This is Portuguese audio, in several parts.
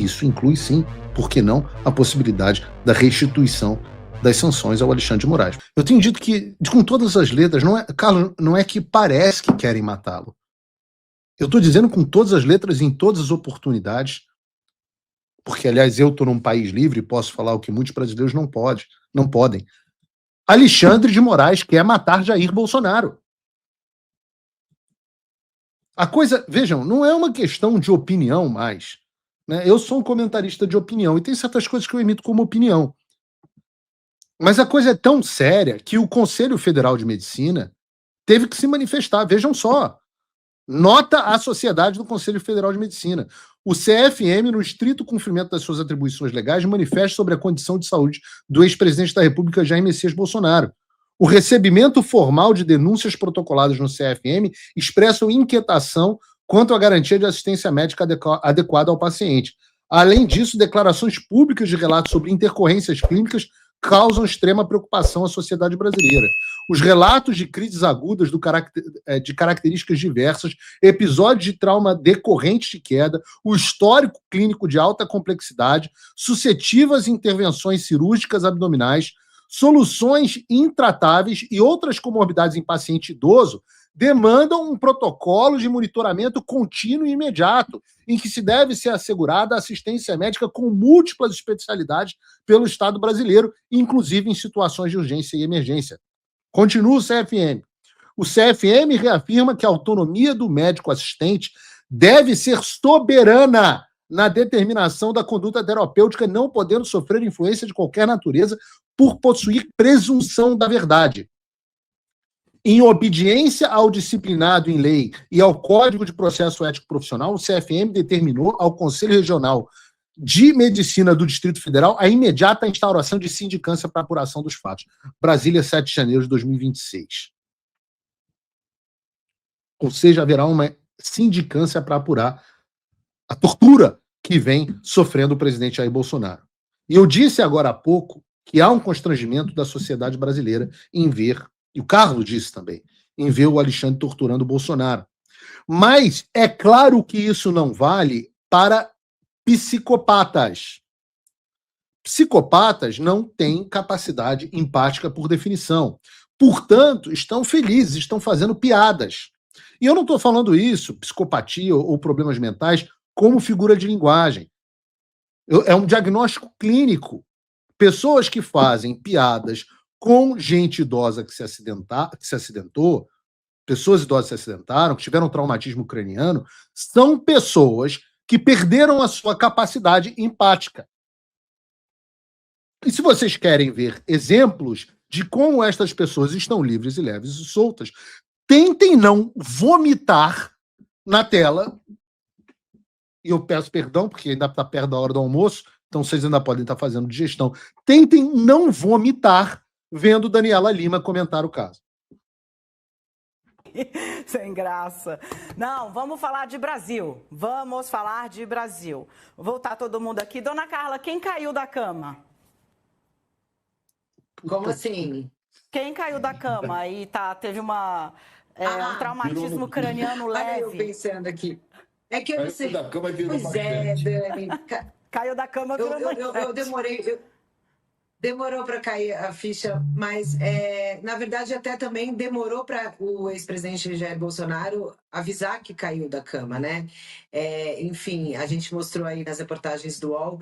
isso inclui, sim, por que não, a possibilidade da restituição das sanções ao Alexandre de Moraes. Eu tenho dito que, com todas as letras, Carlos, não é que parece que querem matá-lo. Eu estou dizendo com todas as letras, em todas as oportunidades, porque, aliás, eu estou num país livre e posso falar o que muitos brasileiros não podem. Alexandre de Moraes quer matar Jair Bolsonaro. A coisa, vejam, não é uma questão de opinião mais. Né? Eu sou um comentarista de opinião e tem certas coisas que eu emito como opinião. Mas a coisa é tão séria que o Conselho Federal de Medicina teve que se manifestar. Vejam só. Nota à Sociedade do Conselho Federal de Medicina. O CFM, no estrito cumprimento das suas atribuições legais, manifesta sobre a condição de saúde do ex-presidente da República, Jair Messias Bolsonaro. O recebimento formal de denúncias protocoladas no CFM expressam inquietação quanto à garantia de assistência médica adequada ao paciente. Além disso, declarações públicas de relatos sobre intercorrências clínicas causam extrema preocupação à sociedade brasileira. Os relatos de crises agudas de características diversas, episódios de trauma decorrentes de queda, o histórico clínico de alta complexidade, suscetíveis intervenções cirúrgicas abdominais, soluções intratáveis e outras comorbidades em paciente idoso demandam um protocolo de monitoramento contínuo e imediato, em que se deve ser assegurada assistência médica com múltiplas especialidades pelo Estado brasileiro, inclusive em situações de urgência e emergência. Continua o CFM. O CFM reafirma que a autonomia do médico assistente deve ser soberana na determinação da conduta terapêutica, não podendo sofrer influência de qualquer natureza por possuir presunção da verdade. Em obediência ao disciplinado em lei e ao Código de Processo Ético Profissional, o CFM determinou ao Conselho Regional de Medicina do Distrito Federal a imediata instauração de sindicância para apuração dos fatos. Brasília, 7 de janeiro de 2026. Ou seja, haverá uma sindicância para apurar a tortura que vem sofrendo o presidente Jair Bolsonaro. E eu disse agora há pouco que há um constrangimento da sociedade brasileira em ver, e o Carlos disse também, em ver o Alexandre torturando o Bolsonaro. Mas é claro que isso não vale para psicopatas. Psicopatas não têm capacidade empática por definição. Portanto, estão felizes, estão fazendo piadas. E eu não estou falando isso, psicopatia ou problemas mentais, como figura de linguagem. É um diagnóstico clínico. Pessoas que fazem piadas com gente idosa que se acidentou, pessoas idosas que se acidentaram, que tiveram traumatismo craniano, são pessoas que perderam a sua capacidade empática. E se vocês querem ver exemplos de como estas pessoas estão livres e leves e soltas, tentem não vomitar na tela. E eu peço perdão, porque ainda está perto da hora do almoço, então vocês ainda podem estar fazendo digestão. Tentem não vomitar vendo Daniela Lima comentar o caso. Sem graça. Não, vamos falar de Brasil. Vamos falar de Brasil. Vou voltar todo mundo aqui. Dona Carla, quem caiu da cama? Como assim? Quem caiu da cama e teve um traumatismo craniano leve? Olha eu pensando aqui. É que eu não sei. Da cama virou Pois é, Dani. Caiu da cama, virou eu demorei. Demorou para cair a ficha, mas, na verdade, até também demorou para o ex-presidente Jair Bolsonaro avisar que caiu da cama, né? Enfim, a gente mostrou aí nas reportagens do UOL.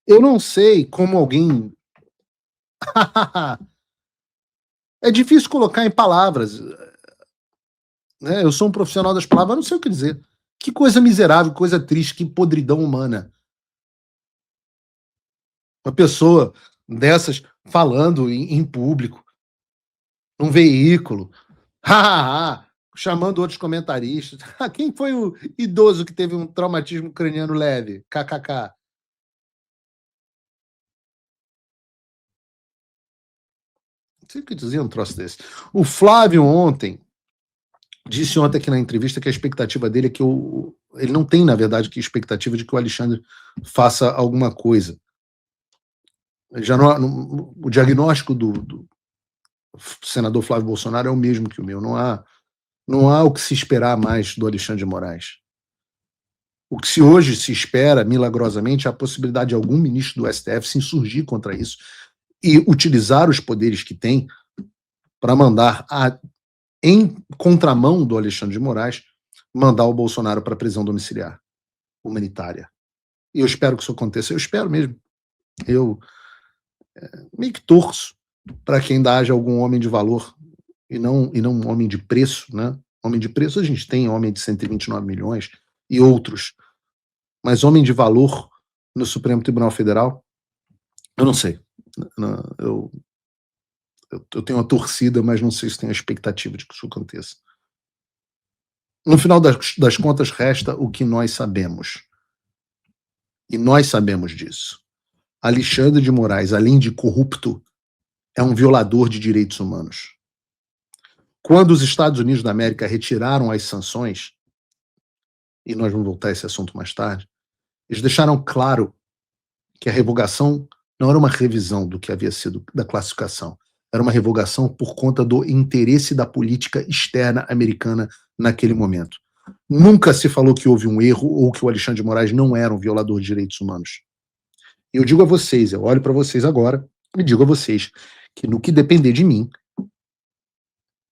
Eu não sei como alguém... É difícil colocar em palavras. Né? Eu sou um profissional das palavras, eu não sei o que dizer. Que coisa miserável, coisa triste, que podridão humana. Uma pessoa dessas falando em público, num veículo, chamando outros comentaristas. Quem foi o idoso que teve um traumatismo craniano leve? KKK. Não sei o que dizer um troço desse. O Flávio disse ontem aqui na entrevista que a expectativa dele é que ele não tem, na verdade, que expectativa de que o Alexandre faça alguma coisa. Já o diagnóstico do senador Flávio Bolsonaro é o mesmo que o meu. Não há o que se esperar mais do Alexandre de Moraes. O que se hoje se espera, milagrosamente, é a possibilidade de algum ministro do STF se insurgir contra isso e utilizar os poderes que tem para mandar, em contramão do Alexandre de Moraes, mandar o Bolsonaro para a prisão domiciliar humanitária. E eu espero que isso aconteça. Eu espero mesmo. Eu meio que torço para que ainda haja algum homem de valor e não um homem de preço, né? Homem de preço a gente tem, homem de 129 milhões e outros. Mas homem de valor no Supremo Tribunal Federal, eu não sei. Eu tenho uma torcida, mas não sei se tenho a expectativa de que isso aconteça. No final das contas, resta o que nós sabemos. E nós sabemos disso. Alexandre de Moraes, além de corrupto, é um violador de direitos humanos. Quando os Estados Unidos da América retiraram as sanções, e nós vamos voltar a esse assunto mais tarde, eles deixaram claro que a revogação não era uma revisão do que havia sido da classificação, era uma revogação por conta do interesse da política externa americana naquele momento. Nunca se falou que houve um erro ou que o Alexandre de Moraes não era um violador de direitos humanos. E eu digo a vocês, eu olho para vocês agora e digo a vocês que no que depender de mim,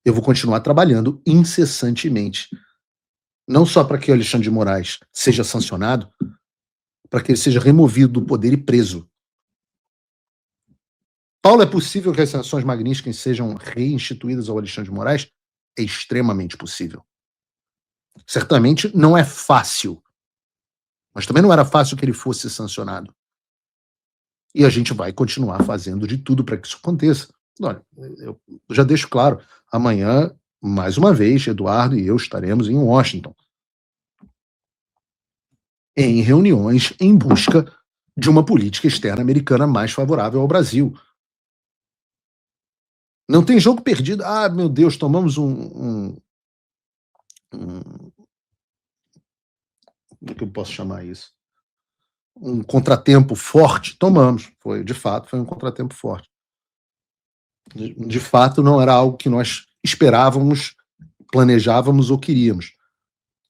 eu vou continuar trabalhando incessantemente. Não só para que o Alexandre de Moraes seja sancionado, para que ele seja removido do poder e preso. Paulo, é possível que as sanções Magnitsky sejam reinstituídas ao Alexandre de Moraes? É extremamente possível. Certamente não é fácil, mas também não era fácil que ele fosse sancionado. E a gente vai continuar fazendo de tudo para que isso aconteça. Olha, eu já deixo claro, amanhã, mais uma vez, Eduardo e eu estaremos em Washington, em reuniões em busca de uma política externa americana mais favorável ao Brasil. Não tem jogo perdido. Ah, meu Deus, tomamos como é que eu posso chamar isso? Um contratempo forte? Tomamos. De fato, foi um contratempo forte. De fato, não era algo que nós esperávamos, planejávamos ou queríamos.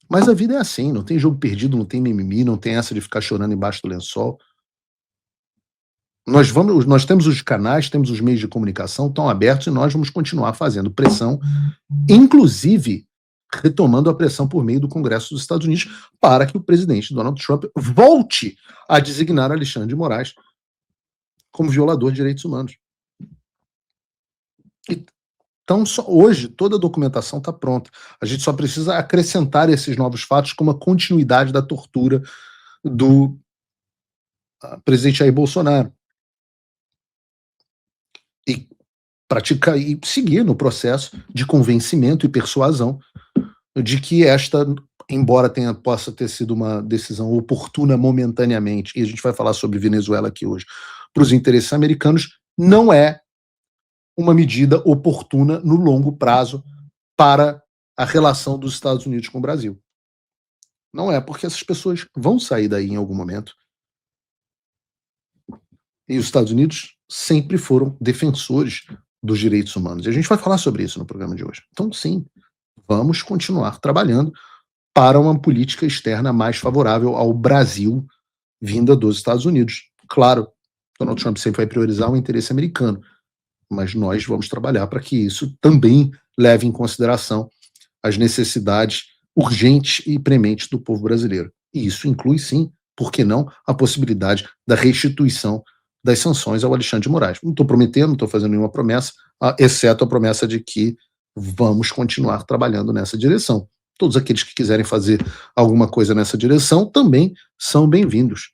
Mas a vida é assim, não tem jogo perdido, não tem mimimi, não tem essa de ficar chorando embaixo do lençol. Nós temos os canais, temos os meios de comunicação, estão abertos e nós vamos continuar fazendo pressão, inclusive retomando a pressão por meio do Congresso dos Estados Unidos para que o presidente Donald Trump volte a designar Alexandre de Moraes como violador de direitos humanos. Então, hoje, toda a documentação está pronta. A gente só precisa acrescentar esses novos fatos como a continuidade da tortura do presidente Jair Bolsonaro. E seguir no processo de convencimento e persuasão de que esta, embora possa ter sido uma decisão oportuna momentaneamente, e a gente vai falar sobre Venezuela aqui hoje, para os interesses americanos, não é uma medida oportuna no longo prazo para a relação dos Estados Unidos com o Brasil. Não é, porque essas pessoas vão sair daí em algum momento. E os Estados Unidos sempre foram defensores dos direitos humanos. E a gente vai falar sobre isso no programa de hoje. Então, sim, vamos continuar trabalhando para uma política externa mais favorável ao Brasil, vinda dos Estados Unidos. Claro, Donald Trump sempre vai priorizar o interesse americano, mas nós vamos trabalhar para que isso também leve em consideração as necessidades urgentes e prementes do povo brasileiro. E isso inclui, sim, por que não, a possibilidade da restituição das sanções ao Alexandre de Moraes. Não estou prometendo, não estou fazendo nenhuma promessa, exceto a promessa de que vamos continuar trabalhando nessa direção. Todos aqueles que quiserem fazer alguma coisa nessa direção também são bem-vindos.